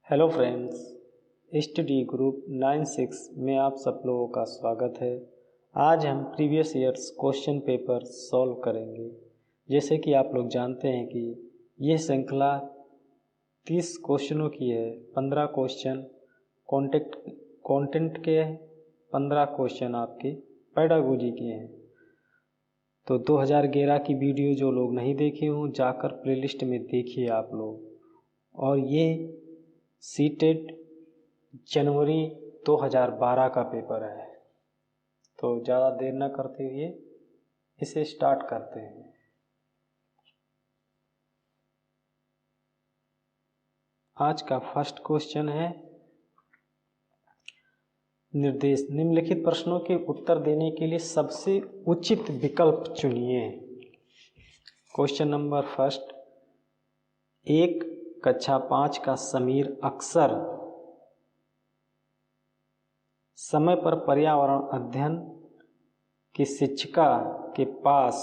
Hello friends, study group 96 में आप सब लोगों का स्वागत है। आज हम previous years question paper solve करेंगे। जैसे कि आप लोग जानते हैं कि ये श्रृंखला 30 क्वेश्चनों की है। 15 क्वेश्चन कंटेंट के हैं, 15 क्वेश्चन आपके पेडागोजी के हैं। तो 2011 की वीडियो जो लोग नहीं देखे हों जाकर प्लेलिस्ट में देखिए आप लोग। और ये सीटेट जनवरी 2012 का पेपर है। तो ज़्यादा देर न करते हुए इसे स्टार्ट करते हैं। आज का फर्स्ट क्वेश्चन है, निर्देश निम्नलिखित प्रश्नों के उत्तर देने के लिए सबसे उचित विकल्प चुनिए। क्वेश्चन नंबर फर्स्ट, एक कक्षा 5 का समीर अक्सर समय पर पर्यावरण अध्ययन की शिक्षिका के पास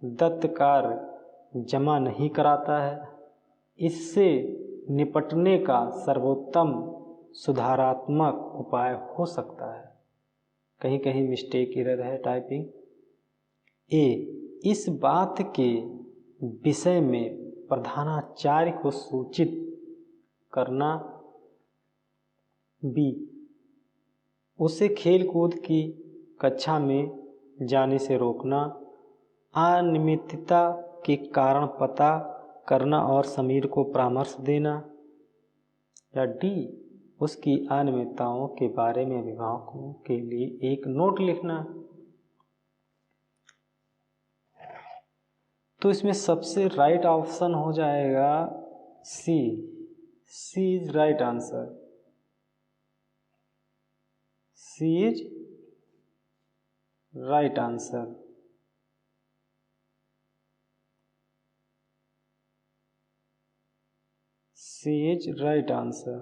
दत्त कार्य जमा नहीं कराता है। इससे निपटने का सर्वोत्तम सुधारात्मक उपाय हो सकता है। कहीं कहीं मिस्टेक एरर है टाइपिंग। ए, इस बात के विषय में प्रधानाचार्य को सूचित करना। बी, उसे खेल कूद की कक्षा में जाने से रोकना। अनियमितता के कारण पता करना और समीर को परामर्श देना। या डी, उसकी अनियमितताओं के बारे में अभिभावकों के लिए एक नोट लिखना। तो इसमें सबसे राइट ऑप्शन हो जाएगा C. C is right answer. C is right answer. C is right answer.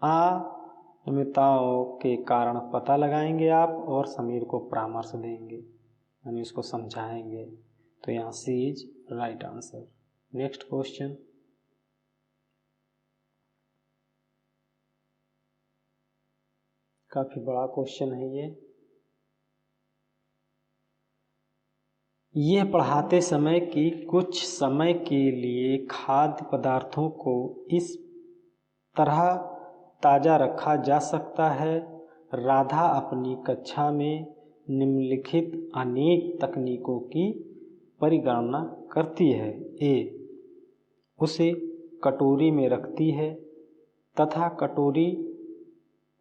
अनियमितताओं के कारण पता लगाएंगे आप और समीर को परामर्श देंगे, यानी उसको समझाएंगे। तो यहाँ C is right answer. Next question, काफी बड़ा क्वेश्चन है ये। यह पढ़ाते समय कि कुछ समय के लिए खाद्य पदार्थों को इस तरह ताज़ा रखा जा सकता है। राधा अपनी कक्षा में निम्नलिखित अनेक तकनीकों की परिगणना करती है। ए, उसे कटोरी में रखती है तथा कटोरी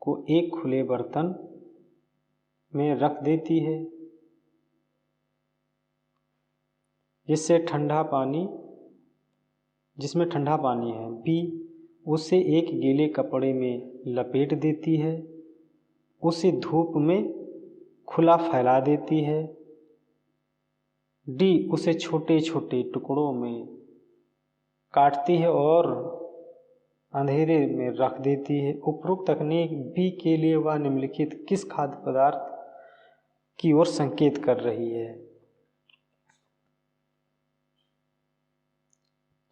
को एक खुले बर्तन में रख देती है जिसमें ठंडा पानी है। बी, उसे एक गीले कपड़े में लपेट देती है, उसे धूप में खुला फैला देती है। डी, उसे छोटे छोटे टुकड़ों में काटती है और अंधेरे में रख देती है। उपरोक्त तकनीक बी के लिए वह निम्नलिखित किस खाद्य पदार्थ की ओर संकेत कर रही है?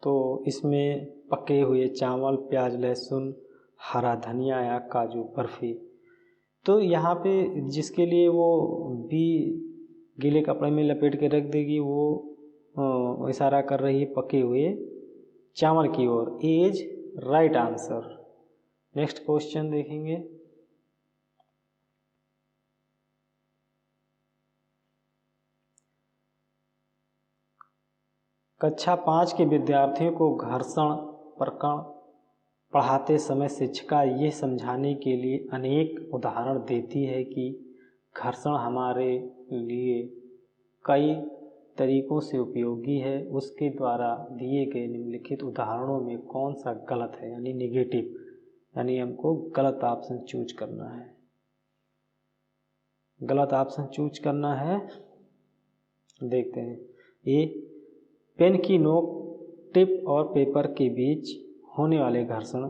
तो इसमें पके हुए चावल, प्याज, लहसुन, हरा धनिया या काजू बर्फी। तो यहाँ पे जिसके लिए वो बी गीले कपड़े में लपेट के रख देगी, वो इशारा कर रही है पके हुए चावल की ओर। Is right answer. Next question देखेंगे। कक्षा 5 के विद्यार्थियों को घर्षण प्रकरण पढ़ाते समय शिक्षिका ये समझाने के लिए अनेक उदाहरण देती है कि घर्षण हमारे लिए कई तरीकों से उपयोगी है। उसके द्वारा दिए गए निम्नलिखित उदाहरणों में कौन सा गलत है, यानी निगेटिव, यानी हमको गलत ऑप्शन चूज करना है। गलत ऑप्शन चूज करना है। देखते हैं। ए, पेन की नोक टिप और पेपर के बीच होने वाले घर्षण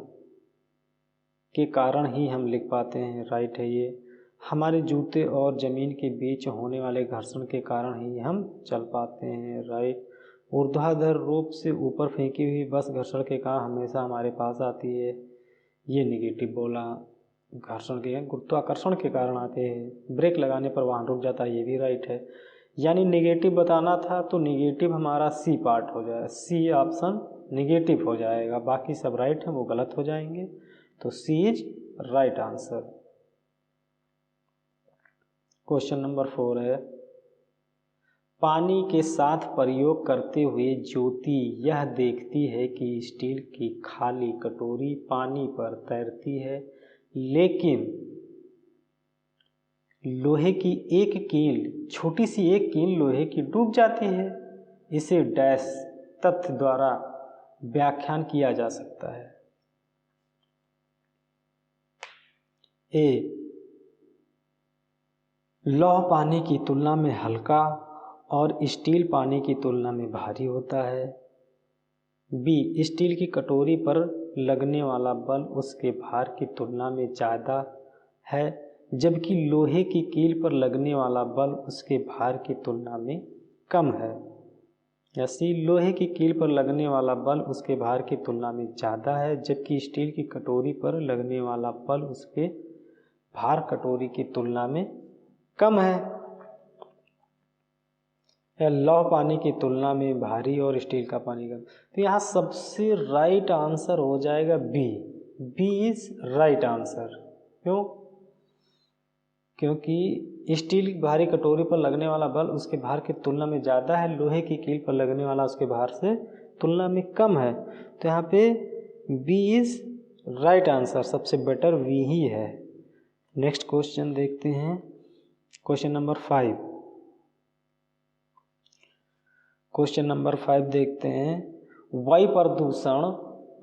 के कारण ही हम लिख पाते हैं, राइट है ये। हमारे जूते और ज़मीन के बीच होने वाले घर्षण के कारण ही हम चल पाते हैं, राइट। ऊर्ध्वाधर रूप से ऊपर फेंकी हुई बस घर्षण के कारण हमेशा हमारे पास आती है, ये निगेटिव बोला। घर्षण के गुरुत्वाकर्षण के कारण आते हैं। ब्रेक लगाने पर वाहन रुक जाता है, ये भी राइट है। यानी निगेटिव बताना था तो निगेटिव हमारा सी पार्ट हो जाएगा, सी ऑप्शन निगेटिव हो जाएगा, बाकी सब राइट है वो गलत हो जाएंगे। तो C is right answer. Question number 4 है, पानी के साथ प्रयोग करते हुए ज्योति यह देखती है कि स्टील की खाली कटोरी पानी पर तैरती है, लेकिन लोहे की एक कील, छोटी सी एक कील लोहे की डूब जाती है। इसे डैश तथ्य द्वारा व्याख्यान किया जा सकता है। ए, लौह पानी की तुलना में हल्का और स्टील पानी की तुलना में भारी होता है। बी, स्टील की कटोरी पर लगने वाला बल उसके भार की तुलना में ज़्यादा है, जबकि लोहे की कील पर लगने वाला बल उसके भार की तुलना में कम है। या सी, लोहे की कील पर लगने वाला बल उसके भार की तुलना में ज़्यादा है, जबकि स्टील की कटोरी पर लगने वाला बल उसके भार कटोरी की तुलना में कम है। या लौह पानी की तुलना में भारी और स्टील का पानी कम। तो यहाँ सबसे राइट आंसर हो जाएगा B. B is right answer. क्यों? क्योंकि स्टील की भारी कटोरी पर लगने वाला बल उसके भार की तुलना में ज़्यादा है, लोहे की कील पर लगने वाला उसके भार से तुलना में कम है। तो यहाँ पे बी इज राइट आंसर, सबसे बेटर बी ही है। नेक्स्ट क्वेश्चन देखते हैं, क्वेश्चन नंबर 5। क्वेश्चन नंबर 5 देखते हैं, वायु प्रदूषण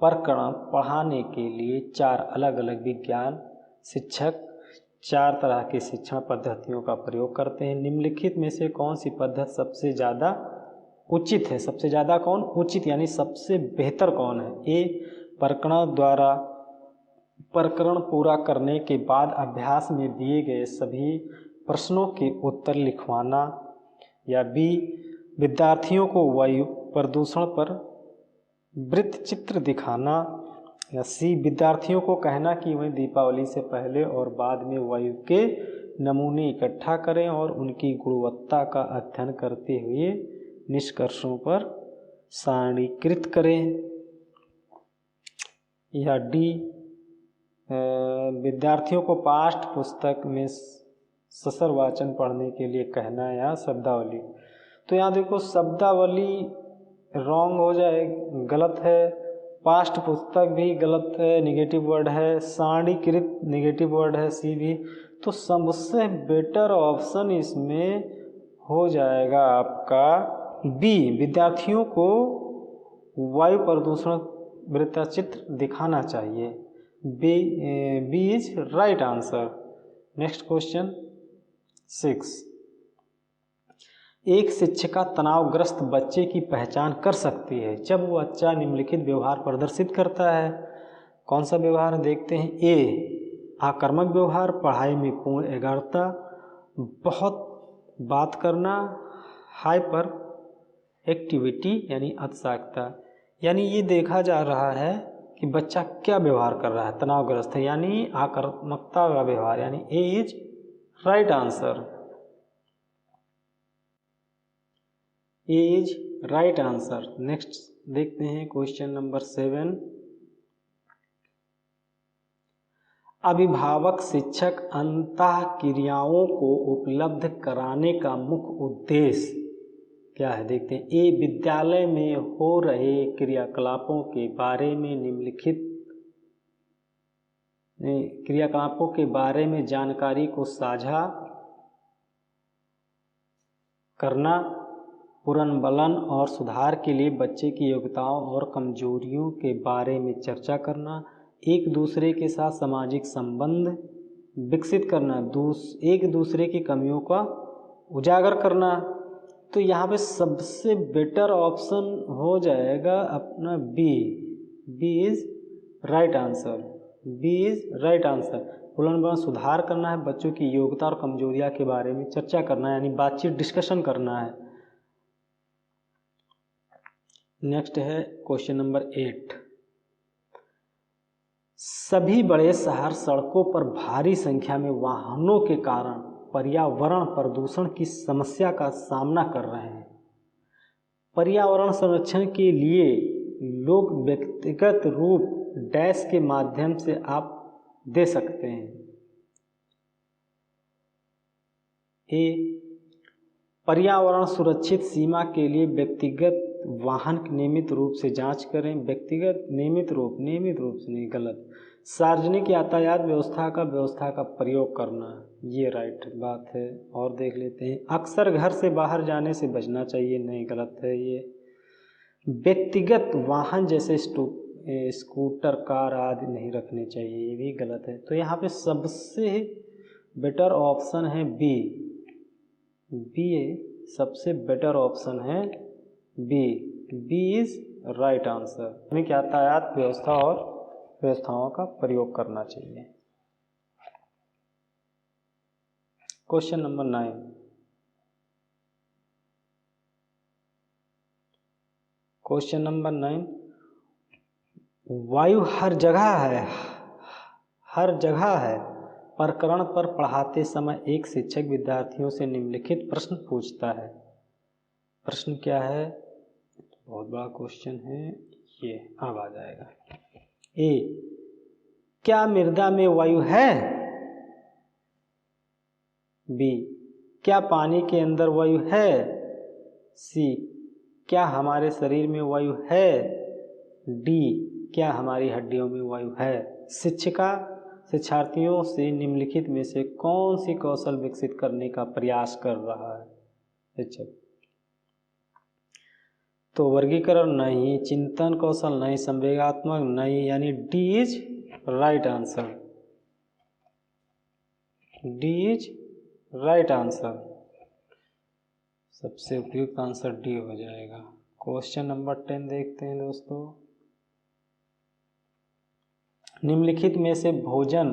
प्रकरण पढ़ाने के लिए 4 अलग अलग विज्ञान शिक्षक 4 तरह की शिक्षण पद्धतियों का प्रयोग करते हैं। निम्नलिखित में से कौन सी पद्धति सबसे ज़्यादा उचित है? सबसे ज़्यादा कौन उचित यानी सबसे बेहतर कौन है? ए, प्रकरण पूरा करने के बाद अभ्यास में दिए गए सभी प्रश्नों के उत्तर लिखवाना। या बी, विद्यार्थियों को वायु प्रदूषण पर वृत्त चित्र दिखाना। या सी, विद्यार्थियों को कहना कि वह दीपावली से पहले और बाद में वायु के नमूने इकट्ठा करें और उनकी गुणवत्ता का अध्ययन करते हुए निष्कर्षों पर सारणीकृत करें। या डी, विद्यार्थियों को पाठ्य पुस्तक में ससर वाचन पढ़ने के लिए कहना या शब्दावली। तो यहाँ देखो शब्दावली रॉन्ग हो जाए, गलत है। पाठ्य पुस्तक भी गलत है, निगेटिव वर्ड है। सारणीकृत निगेटिव वर्ड है, सी भी। तो सबसे बेटर ऑप्शन इसमें हो जाएगा आपका बी, विद्यार्थियों को वायु प्रदूषण वृत्तचित्र दिखाना चाहिए। B is right answer. Next question 6। एक शिक्षिका तनावग्रस्त बच्चे की पहचान कर सकती है जब वो बच्चा निम्नलिखित व्यवहार प्रदर्शित करता है। कौन सा व्यवहार देखते हैं? ए, आक्रामक व्यवहार, पढ़ाई में पूर्ण एकाग्रता, बहुत बात करना, हाइपर एक्टिविटी यानी अतिसाक्षरता। यानी ये देखा जा रहा है कि बच्चा क्या व्यवहार कर रहा है, तनावग्रस्त है यानी आक्रामकता का व्यवहार, यानी A is right answer. A is right answer. Next देखते हैं क्वेश्चन नंबर 7। अभिभावक शिक्षक अंतः क्रियाओं को उपलब्ध कराने का मुख्य उद्देश्य क्या है? देखते हैं। ए, विद्यालय में हो रहे क्रियाकलापों के बारे में निम्नलिखित क्रियाकलापों के बारे में जानकारी को साझा करना, पुनर्बलन और सुधार के लिए बच्चे की योग्यताओं और कमजोरियों के बारे में चर्चा करना, एक दूसरे के साथ सामाजिक संबंध विकसित करना, एक दूसरे की कमियों का उजागर करना। तो यहाँ पे सबसे बेटर ऑप्शन हो जाएगा अपना B. B is right answer. B is right answer. पुनर्बलन सुधार करना है, बच्चों की योग्यता और कमजोरियाँ के बारे में चर्चा करना है, यानी बातचीत डिस्कशन करना है। नेक्स्ट है क्वेश्चन नंबर 8। सभी बड़े शहर सड़कों पर भारी संख्या में वाहनों के कारण पर्यावरण प्रदूषण की समस्या का सामना कर रहे हैं। पर्यावरण संरक्षण के लिए लोग व्यक्तिगत रूप डैश के माध्यम से आप दे सकते हैं। ए, पर्यावरण सुरक्षित सीमा के लिए व्यक्तिगत वाहन की नियमित रूप से जांच करें। व्यक्तिगत नियमित रूप से नहीं, गलत। सार्वजनिक यातायात व्यवस्था का प्रयोग करना, ये राइट बात है। और देख लेते हैं, अक्सर घर से बाहर जाने से बचना चाहिए, नहीं, गलत है ये। व्यक्तिगत वाहन जैसे स्कूटर, कार आदि नहीं रखने चाहिए, ये भी गलत है। तो यहाँ पे सबसे बेटर ऑप्शन है बी। सबसे बेटर ऑप्शन है बी इज राइट आंसर। हमें यातायात व्यवस्था और व्यवस्थाओं का प्रयोग करना चाहिए। Question number 9। क्वेश्चन नंबर 9, वायु हर जगह है प्रकरण पर पढ़ाते समय एक शिक्षक विद्यार्थियों से निम्नलिखित प्रश्न पूछता है। प्रश्न क्या है? बहुत बड़ा क्वेश्चन है ये, अब आ जाएगा। ए, क्या मृदा में वायु है? बी, क्या पानी के अंदर वायु है? सी, क्या हमारे शरीर में वायु है? डी, क्या हमारी हड्डियों में वायु है? शिक्षार्थियों से निम्नलिखित में से कौन सी कौशल विकसित करने का प्रयास कर रहा है शिक्षक? तो वर्गीकरण नहीं, चिंतन कौशल नहीं, संवेगात्मक नहीं, यानी D is right answer. D is right answer. सबसे उपयुक्त आंसर डी हो जाएगा। क्वेश्चन नंबर 10 देखते हैं दोस्तों। निम्नलिखित में से भोजन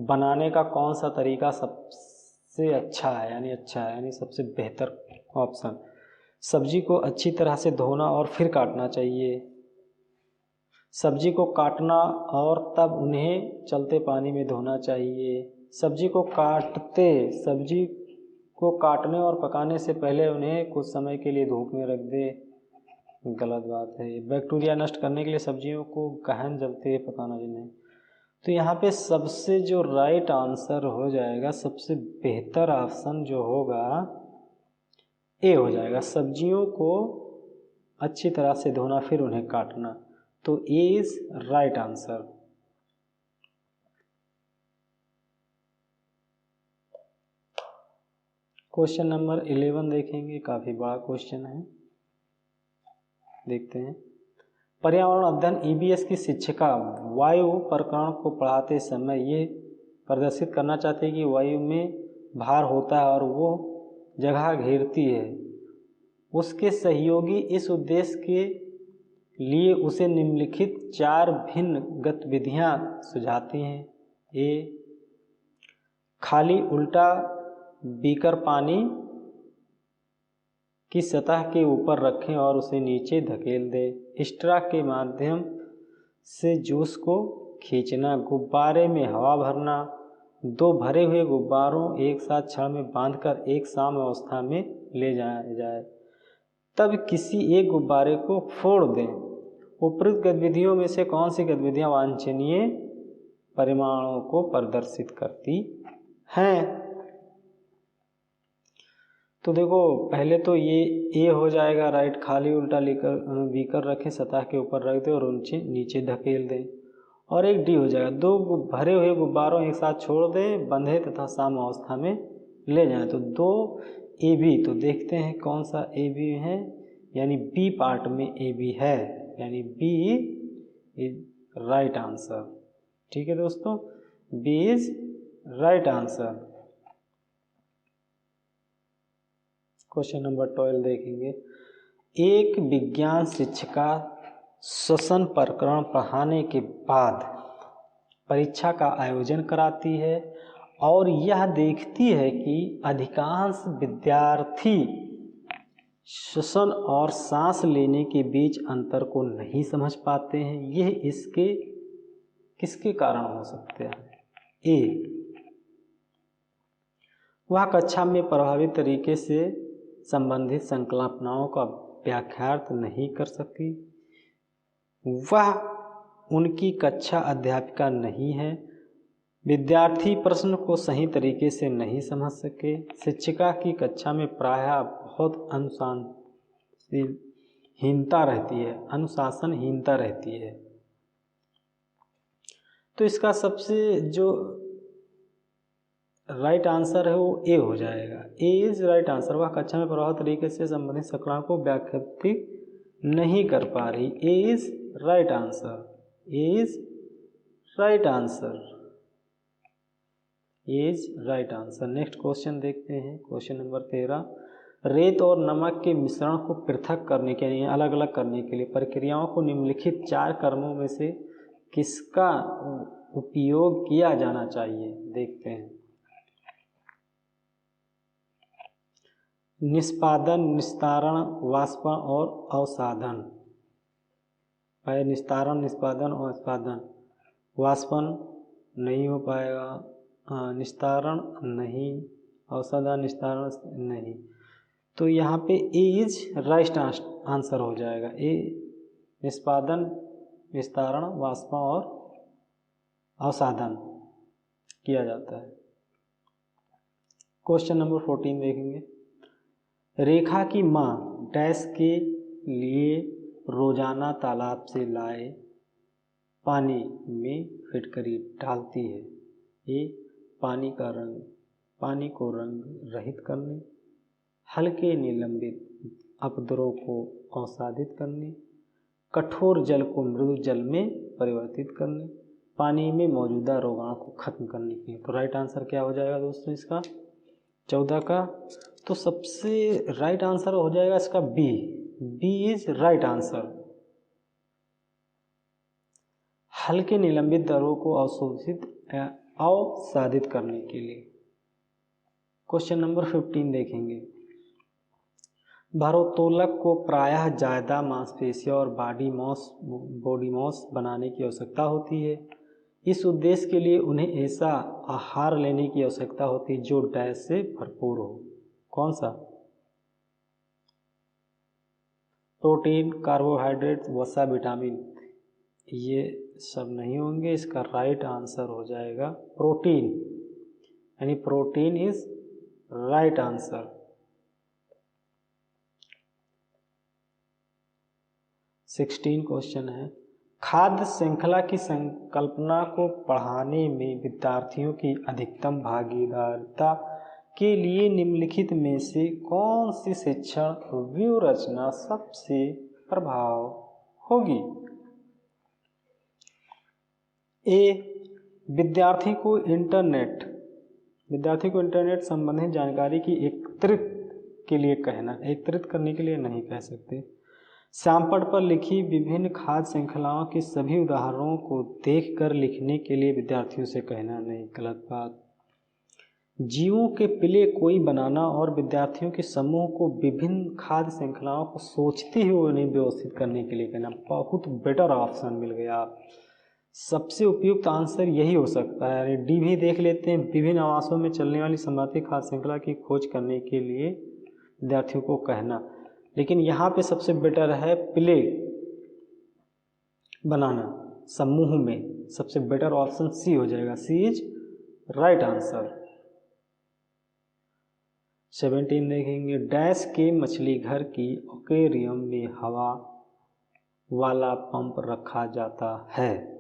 बनाने का कौन सा तरीका सबसे अच्छा है, यानी सबसे बेहतर ऑप्शन? सब्जी को अच्छी तरह से धोना और फिर काटना चाहिए। सब्जी को काटना और तब उन्हें चलते पानी में धोना चाहिए। सब्जी को काटने और पकाने से पहले उन्हें कुछ समय के लिए धूप में रख दे, गलत बात है। बैक्टीरिया नष्ट करने के लिए सब्जियों को गहन जलते हुए पकाना चाहिए। तो यहाँ पे सबसे जो राइट आंसर हो जाएगा, सबसे बेहतर ऑप्शन जो होगा ए हो जाएगा। सब्जियों को अच्छी तरह से धोना फिर उन्हें काटना, तो A is right answer. Question number 11 देखेंगे, काफी बड़ा क्वेश्चन है, देखते हैं। पर्यावरण अध्ययन ईबीएस की शिक्षिका वायु प्रकरण को पढ़ाते समय ये प्रदर्शित करना चाहते हैं कि वायु में भार होता है और वो जगह घेरती है। उसके सहयोगी इस उद्देश्य के लिए उसे निम्नलिखित 4 भिन्न गतिविधियां सुझाती हैं। ए, खाली उल्टा बीकर पानी की सतह के ऊपर रखें और उसे नीचे धकेल दें। स्ट्रा के माध्यम से जूस को खींचना। गुब्बारे में हवा भरना। 2 भरे हुए गुब्बारों एक साथ छड़ में बांधकर एक सम अवस्था में ले जाया जाए, तब किसी एक गुब्बारे को फोड़ दें। उपरोक्त गतिविधियों में से कौन सी गतिविधियां वांछनीय परिणामों को प्रदर्शित करती हैं? तो देखो, पहले तो ये ए हो जाएगा राइट। खाली उल्टा बीकर रखें, सतह के ऊपर रख दें और उनसे नीचे धकेल दें। और एक डी हो जाएगा, 2 भरे हुए गुब्बारों एक साथ छोड़ दें, बंधे तथा सम अवस्था में ले जाएं। तो 2 ए बी, तो देखते हैं कौन सा ए बी है, यानी बी पार्ट में ए बी है, यानी बी इज राइट आंसर। ठीक है दोस्तों, B is right answer. Question number 12 देखेंगे। एक विज्ञान शिक्षिका श्वसन प्रकरण पढ़ाने के बाद परीक्षा का आयोजन कराती है और यह देखती है कि अधिकांश विद्यार्थी श्वसन और सांस लेने के बीच अंतर को नहीं समझ पाते हैं। यह इसके किसके कारण हो सकते हैं? ए, वह कक्षा में प्रभावी तरीके से संबंधित संकल्पनाओं का व्याख्यार्थ नहीं कर सकी। वह उनकी कक्षा अध्यापिका नहीं है। विद्यार्थी प्रश्न को सही तरीके से नहीं समझ सके। शिक्षिका की कक्षा में प्रायः बहुत अनुशासनहीनता रहती है। तो इसका सबसे जो राइट आंसर है वो ए हो जाएगा। ए इज राइट आंसर। वह कक्षा में प्रभावी तरीके से संबंधित संकल्पनाओं को व्याख्यात नहीं कर पा रही। A is right answer. A is right answer. A is right answer. Next question देखते हैं, क्वेश्चन नंबर 13। रेत और नमक के मिश्रण को पृथक करने के लिए, अलग अलग करने के लिए प्रक्रियाओं को निम्नलिखित 4 कर्मों में से किसका उपयोग किया जाना चाहिए? देखते हैं। निष्पादन, निस्तारण, वाष्पन और अवसादन। पहले निस्तारण, निष्पादन और अवसादन। वाष्पन नहीं हो पाएगा, निस्तारण नहीं, अवसादन, निस्तारण नहीं। तो यहाँ पे ए इज राइट आंसर हो जाएगा। ए निष्पादन, निस्तारण, वाष्पन और अवसादन किया जाता है। क्वेश्चन नंबर 14 देखेंगे। रेखा की माँ डैश के लिए रोजाना तालाब से लाए पानी में फिटकरी डालती है। ये पानी को रंग रहित करने, हल्के निलंबित अपद्रव को अवसादित करने, कठोर जल को मृदु जल में परिवर्तित करने, पानी में मौजूदा रोगाणु को खत्म करने के लिए। तो राइट आंसर क्या हो जाएगा दोस्तों इसका? 14 का तो सबसे राइट आंसर हो जाएगा इसका B. B is right answer. हल्के निलंबित द्रवों को अवसादित करने के लिए। क्वेश्चन नंबर 15 देखेंगे। भारोत्तोलक को प्रायः ज्यादा मांसपेशियों और बॉडी मास बनाने की आवश्यकता होती है। इस उद्देश्य के लिए उन्हें ऐसा आहार लेने की आवश्यकता होती है जो डैश से भरपूर हो। कौन सा? प्रोटीन, कार्बोहाइड्रेट, वसा, विटामिन। ये सब नहीं होंगे। इसका राइट आंसर हो जाएगा प्रोटीन, यानी protein is right answer. 16 question है। खाद्य श्रृंखला की संकल्पना को पढ़ाने में विद्यार्थियों की अधिकतम भागीदारिता के लिए निम्नलिखित में से कौन सी शिक्षण व्यूह रचना सबसे प्रभाव होगी? ए, विद्यार्थी को इंटरनेट संबंधित जानकारी की एकत्रित करने के लिए नहीं कह सकते। श्यामपट्ट पर लिखी विभिन्न खाद्य श्रृंखलाओं के सभी उदाहरणों को देखकर लिखने के लिए विद्यार्थियों से कहना नहीं, गलत बात। जीवों के पिले कोई बनाना और विद्यार्थियों के समूह को विभिन्न खाद्य श्रृंखलाओं को सोचते हुए उन्हें व्यवस्थित करने के लिए कहना, बहुत बेटर ऑप्शन मिल गया। सबसे उपयुक्त आंसर यही हो सकता है। डी भी देख लेते हैं। विभिन्न आवासों में चलने वाली संभावित खाद्य श्रृंखला की खोज करने के लिए विद्यार्थियों को कहना, लेकिन यहाँ पे सबसे बेटर है पिले बनाना समूह में। सबसे बेटर ऑप्शन सी हो जाएगा। सी इज राइट आंसर। 17 देखेंगे। डैश के मछली घर की एक्वेरियम में हवा वाला पंप रखा जाता है।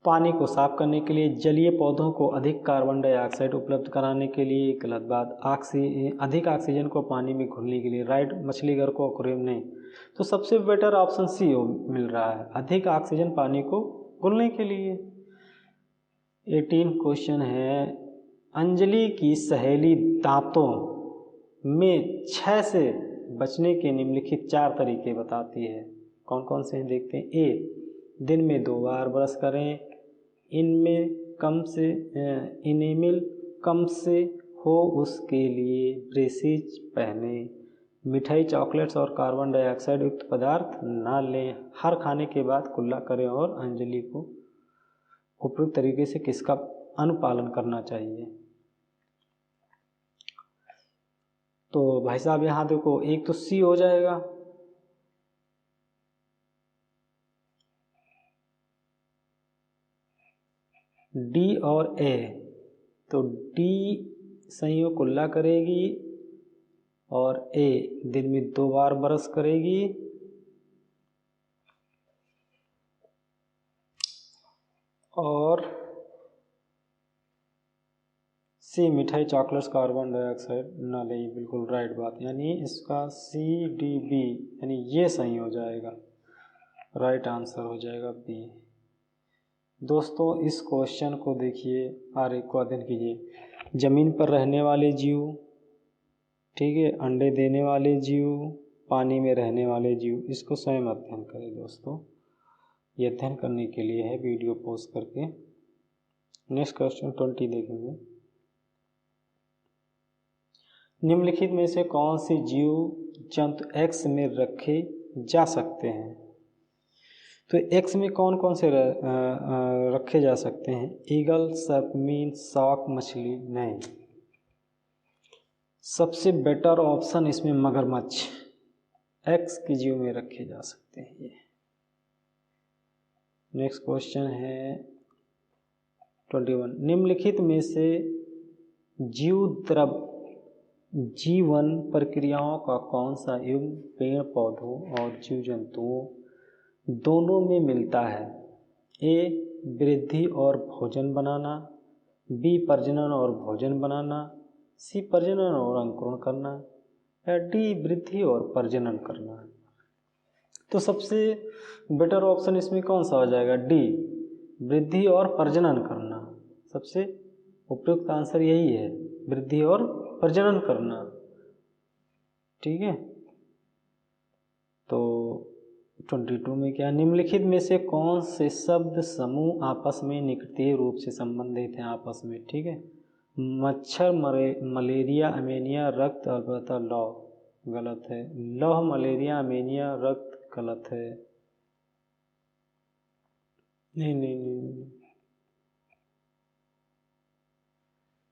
पानी को साफ करने के लिए, जलीय पौधों को अधिक कार्बन डाइऑक्साइड उपलब्ध कराने के लिए, गलत बात। अधिक ऑक्सीजन को पानी में घुलने के लिए, राइट। मछली घर को एक्वेरियम नहीं। तो सबसे बेटर ऑप्शन सी मिल रहा है, अधिक ऑक्सीजन पानी को घुलने के लिए। 18 क्वेश्चन है। अंजलि की सहेली दांतों में क्षय से बचने के निम्नलिखित 4 तरीके बताती है। कौन कौन से हैं देखते हैं। ए, दिन में 2 बार ब्रश करें। इनेमिल कम से हो उसके लिए ब्रेसेज पहने। मिठाई, चॉकलेट्स और कार्बन डाइऑक्साइड युक्त पदार्थ ना लें। हर खाने के बाद कुल्ला करें। और अंजलि को उपयुक्त तरीके से किसका अनुपालन करना चाहिए? तो भाई साहब यहाँ देखो, एक तो सी हो जाएगा, डी और ए। तो डी संयोग कुल्ला करेगी और ए दिन में 2 बार ब्रश करेगी। और सी मिठाई, चॉकलेट्स, कार्बन डाइऑक्साइड ना ले। बिल्कुल राइट बात, यानी इसका सी डी बी यानी ये सही हो जाएगा, राइट आंसर हो जाएगा बी। दोस्तों इस क्वेश्चन को देखिए, आरेख को अध्ययन कीजिए। जमीन पर रहने वाले जीव, ठीक है, अंडे देने वाले जीव, पानी में रहने वाले जीव, इसको स्वयं अध्ययन करें दोस्तों। ये अध्ययन करने के लिए है, वीडियो पॉज करके। नेक्स्ट क्वेश्चन 20 देखेंगे। निम्नलिखित में से कौन से जीव जंतु एक्स में रखे जा सकते हैं? तो एक्स में कौन कौन से रखे जा सकते हैं? ईगल, सर्पमीन, शार्क, मछली। नहीं, सबसे बेटर ऑप्शन इसमें मगरमच्छ, एक्स के जीव में रखे जा सकते हैं ये। नेक्स्ट क्वेश्चन है 21। निम्नलिखित में से जीवन प्रक्रियाओं का कौन सा युग पेड़ पौधों और जीव जंतुओं दोनों में मिलता है? ए वृद्धि और भोजन बनाना, बी प्रजनन और भोजन बनाना, सी प्रजनन और अंकुरण करना, या डी वृद्धि और प्रजनन करना। तो सबसे बेटर ऑप्शन इसमें कौन सा हो जाएगा? डी वृद्धि और प्रजनन करना। सबसे उपयुक्त आंसर यही है, वृद्धि और प्रजनन करना। ठीक है, तो 22 में क्या? निम्नलिखित में से कौन से शब्द समूह आपस में निकटतम रूप से संबंधित हैं आपस में? ठीक है, मच्छर, मलेरिया, अमेनिया, रक्त, अलबत्ता लौह गलत है। लौह, मलेरिया, अमेनिया, रक्त गलत है। नहीं,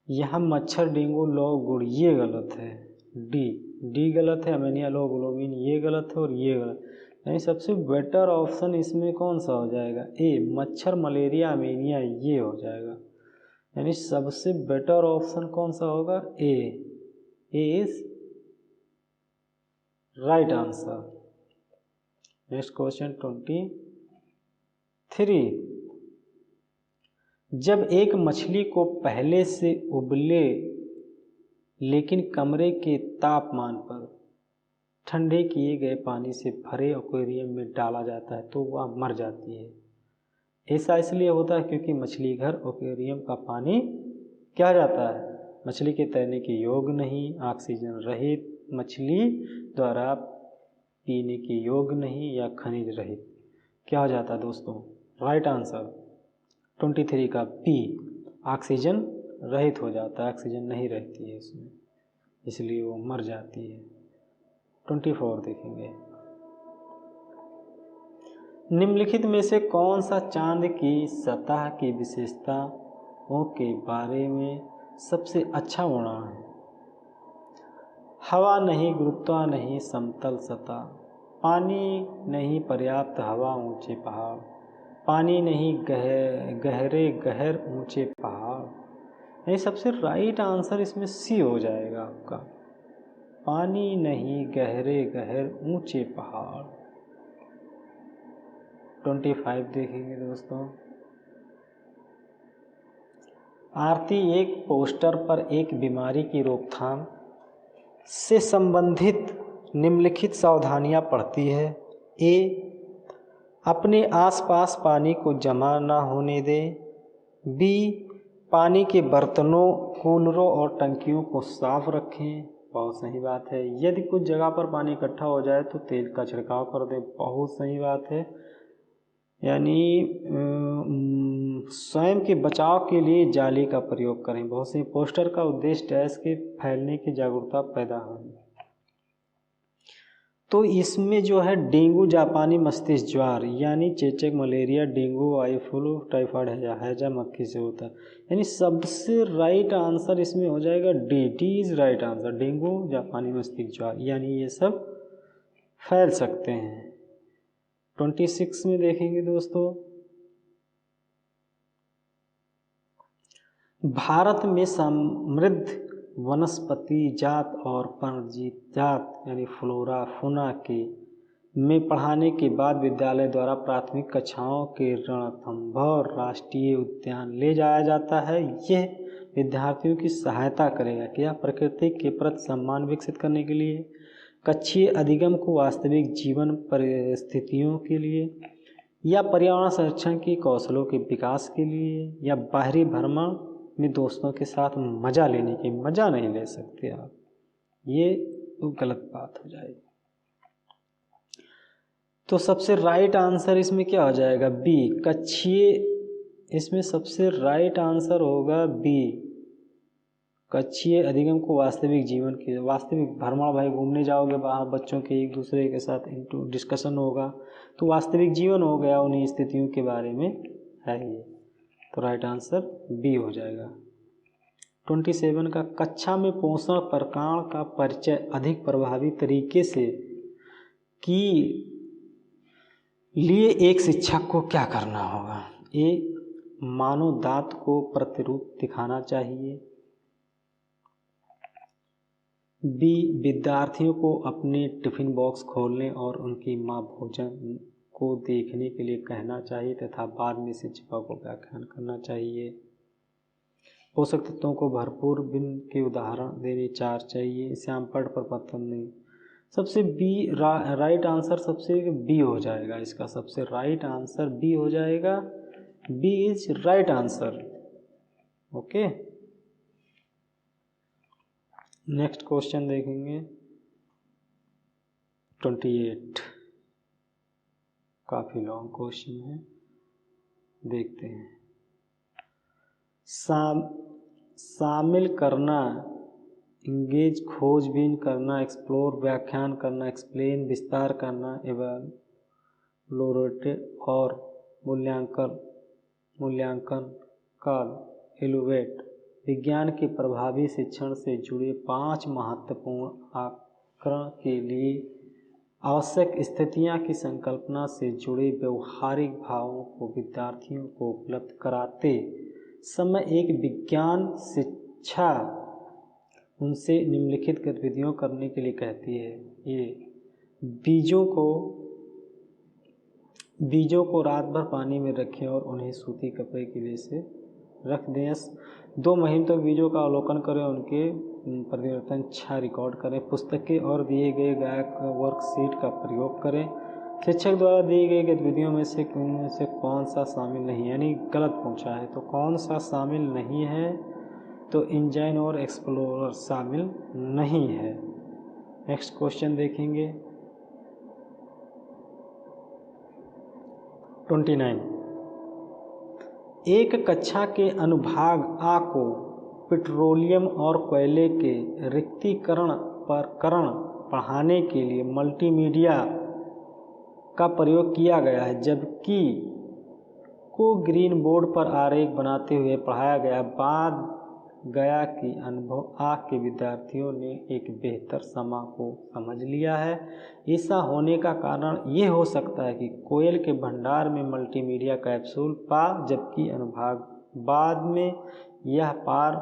यहाँ मच्छर, डेंगू, लौह, गुड़ ये गलत है। डी गलत है, अमेनिया, लौह, ग्लोबिन ये गलत है और ये गलत। यानी सबसे बेटर ऑप्शन इसमें कौन सा हो जाएगा? ए मच्छर, मलेरिया, अमेनिया ये हो जाएगा। यानी सबसे बेटर ऑप्शन कौन सा होगा? A is right answer. Next question 23। जब एक मछली को पहले से उबले लेकिन कमरे के तापमान पर ठंडे किए गए पानी से भरे एक्वेरियम में डाला जाता है तो वह मर जाती है। ऐसा इसलिए होता है क्योंकि मछली घर एक्वेरियम का पानी क्या जाता है? मछली के तैरने के योग्य नहीं, ऑक्सीजन रहित, मछली द्वारा पीने के योग्य नहीं, या खनिज रहित। क्या हो जाता है दोस्तों? राइट आंसर 23 का बी, ऑक्सीजन रहित हो जाता है, ऑक्सीजन नहीं रहती है इसमें, इसलिए वो मर जाती है। 24 देखेंगे। निम्नलिखित में से कौन सा चांद की सतह की विशेषताओं के बारे में सबसे अच्छा वर्णन है? हवा नहीं, गुरुत्वा नहीं, समतल सतह, पानी नहीं, पर्याप्त हवा, ऊंचे पहाड़, पानी नहीं, गहर ऊंचे पहाड़। नहीं, सबसे राइट आंसर इसमें सी हो जाएगा आपका, पानी नहीं, गहर ऊंचे पहाड़। 25 देखेंगे दोस्तों। आरती एक पोस्टर पर एक बीमारी की रोकथाम से संबंधित निम्नलिखित सावधानियां पढ़ती है। ए अपने आसपास पानी को जमा ना होने दें। बी पानी के बर्तनों, कूलरों और टंकियों को साफ रखें। बहुत सही बात है। यदि कुछ जगह पर पानी इकट्ठा हो जाए तो तेल का छिड़काव कर दें। बहुत सही बात है। यानी स्वयं के बचाव के लिए जाली का प्रयोग करें। बहुत से पोस्टर का उद्देश्य डैश के फैलने की जागरूकता पैदा हो। तो इसमें जो है डेंगू, जापानी मस्तिष्क ज्वार यानी चेचक, malaria, dengue, eye flu, typhoid हैजा मक्खी से होता है। यानी सबसे राइट आंसर इसमें हो जाएगा D. D is right answer. Dengue, जापानी मस्तिष्क ज्वार यानी ये सब फैल सकते हैं। 26 में देखेंगे दोस्तों, भारत में समृद्ध वनस्पति जात और परजीवी जात यानी फ्लोरा फौना के में पढ़ाने के बाद विद्यालय द्वारा प्राथमिक कक्षाओं के रणथंभौर राष्ट्रीय उद्यान ले जाया जाता है। यह विद्यार्थियों की सहायता करेगा क्या? प्रकृति के प्रति सम्मान विकसित करने के लिए, कक्षीय अधिगम को वास्तविक जीवन परिस्थितियों के लिए, या पर्यावरण संरक्षण के कौशलों के विकास के लिए, या बाहरी भ्रमण में दोस्तों के साथ मज़ा लेने की। मज़ा नहीं ले सकते आप, ये तो गलत बात हो जाएगी। तो सबसे राइट आंसर इसमें क्या हो जाएगा? बी, कक्षीय। इसमें सबसे राइट आंसर होगा बी, कक्षीय अधिगम को वास्तविक जीवन की। वास्तविक भ्रमण, भाई घूमने जाओगे बाहर, बच्चों के एक दूसरे के साथ डिस्कशन होगा, तो वास्तविक जीवन हो गया, उन्हीं स्थितियों के बारे में है ये। तो राइट आंसर बी हो जाएगा। 27 का, कक्षा में पोषण प्रकरण का परिचय अधिक प्रभावी तरीके से की लिए एक शिक्षक को क्या करना होगा? ए, मानव दांत को प्रतिरूप दिखाना चाहिए। बी, विद्यार्थियों को अपने टिफिन बॉक्स खोलने और उनकी माँ भोजन को देखने के लिए कहना चाहिए तथा बाद में शिक्षकों को व्याख्यान करना चाहिए। पोषक तत्वों को भरपूर बिन के उदाहरण देने 4 चाहिए। श्यामपढ़ पर पतन नहीं। सबसे बी राइट आंसर सबसे बी हो जाएगा। इसका सबसे राइट आंसर बी हो जाएगा। B is right answer. Okay, next question देखेंगे 28। काफी लॉन्ग क्वेश्चन है, देखते हैं। शामिल करना, इंगेज खोजबीन करना, एक्सप्लोर व्याख्यान करना, एक्सप्लेन विस्तार करना, इवैल्यूएट और मूल्यांकन का इलुएट विज्ञान के प्रभावी शिक्षण से जुड़े 5 महत्वपूर्ण आकरण के लिए आवश्यक स्थितियां की संकल्पना से जुड़े व्यवहारिक भावों को विद्यार्थियों को उपलब्ध कराते समय एक विज्ञान शिक्षा उनसे निम्नलिखित गतिविधियों करने के लिए कहती है। ये बीजों को रात भर पानी में रखें और उन्हें सूती कपड़े के लिए से रख दें। 2 महीने तक बीजों का अवलोकन करें, उनके परिवर्तन रिकॉर्ड करें। पुस्तकें और दिए गए गायक वर्कशीट का प्रयोग करें। शिक्षक द्वारा दी गई गतिविधियों में से कौन सा शामिल नहीं, यानी गलत पूछा है, तो कौन सा शामिल नहीं है? तो इंजन और एक्सप्लोरर शामिल नहीं है। नेक्स्ट क्वेश्चन देखेंगे 29। एक कक्षा के अनुभाग आ को पेट्रोलियम और कोयले के रिक्तीकरण पर पढ़ाने के लिए मल्टीमीडिया का प्रयोग किया गया है, जबकि को ग्रीन बोर्ड पर आरेख बनाते हुए पढ़ाया गया। बाद गया कि अनुभव आ के विद्यार्थियों ने एक बेहतर समय को समझ लिया है। ऐसा होने का कारण ये हो सकता है कि कोयल के भंडार में मल्टीमीडिया कैप्सूल पा, जबकि अनुभाग बाद में यह पार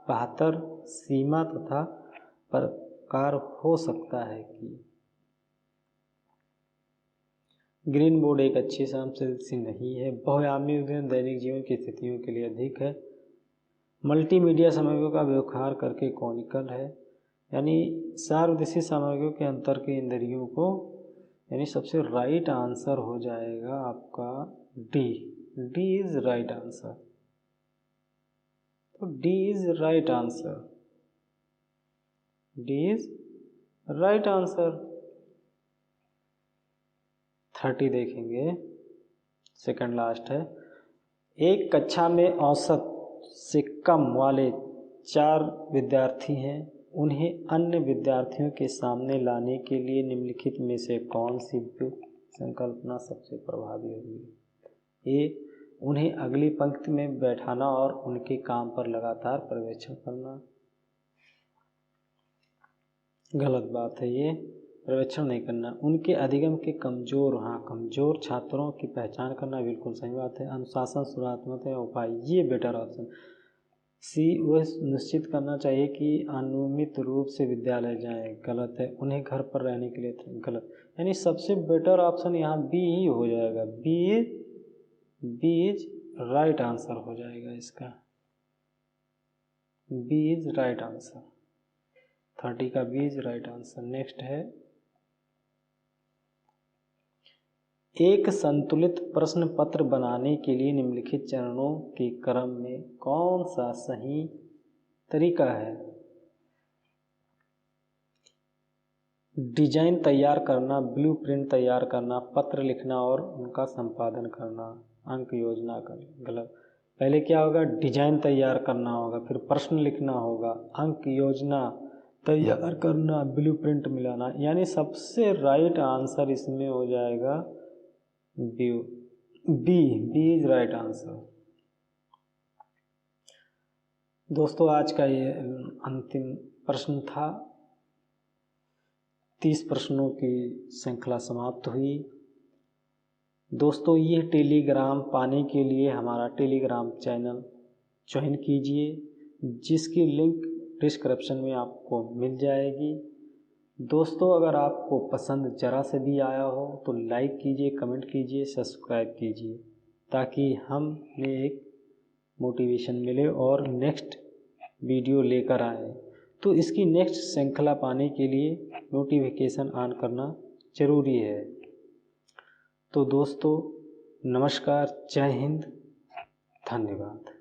72 सीमा तथा प्रकार हो सकता है कि ग्रीन बोर्ड एक अच्छी सामग्री नहीं है। बहुआयामी विज्ञान दैनिक जीवन की स्थितियों के लिए अधिक है। मल्टीमीडिया सामग्रियों का व्यवहार करके कॉनिकल है, यानी सार्वदेशीय सामग्रियों के अंतर के इंद्रियों को, यानी सबसे राइट आंसर हो जाएगा आपका D. D is right answer. तो D is right answer. D is right answer. 30 देखेंगे, सेकंड लास्ट है। एक कक्षा में औसत से कम वाले 4 विद्यार्थी हैं। उन्हें अन्य विद्यार्थियों के सामने लाने के लिए निम्नलिखित में से कौन सी संकल्पना सबसे प्रभावी होगी? ए, उन्हें अगली पंक्ति में बैठाना और उनके काम पर लगातार पर्यवेक्षण करना। गलत बात है, ये पर्यवेक्षण नहीं करना। उनके अधिगम के कमजोर छात्रों की पहचान करना, बिल्कुल सही बात है। अनुशासन, शुरुआत्मक उपाय, ये बेटर ऑप्शन। सी, वह निश्चित करना चाहिए कि अनियमित रूप से विद्यालय जाएं, गलत है। उन्हें घर पर रहने के लिए, गलत। यानी सबसे बेटर ऑप्शन यहाँ बी ही हो जाएगा। बी इज राइट आंसर हो जाएगा इसका। B is right answer. 30 का B is right answer. Next है, एक संतुलित प्रश्न पत्र बनाने के लिए निम्नलिखित चरणों के क्रम में कौन सा सही तरीका है? डिजाइन तैयार करना, ब्लूप्रिंट तैयार करना, पत्र लिखना और उनका संपादन करना, अंक योजना करना, गलत। पहले क्या होगा? डिजाइन तैयार करना होगा, फिर प्रश्न लिखना होगा, अंक योजना तैयार करना, ब्लूप्रिंट मिलाना। यानी सबसे राइट आंसर इसमें हो जाएगा बी इज राइट आंसर। दोस्तों, आज का ये अंतिम प्रश्न था। 30 प्रश्नों की श्रृंखला समाप्त हुई। दोस्तों, ये टेलीग्राम पाने के लिए हमारा टेलीग्राम चैनल ज्वाइन कीजिए, जिसकी लिंक डिस्क्रिप्शन में आपको मिल जाएगी। दोस्तों, अगर आपको पसंद जरा से भी आया हो तो लाइक कीजिए, कमेंट कीजिए, सब्सक्राइब कीजिए, ताकि हमें एक मोटिवेशन मिले और नेक्स्ट वीडियो लेकर आए। तो इसकी नेक्स्ट श्रृंखला पाने के लिए नोटिफिकेशन ऑन करना ज़रूरी है। तो दोस्तों, नमस्कार, जय हिंद, धन्यवाद।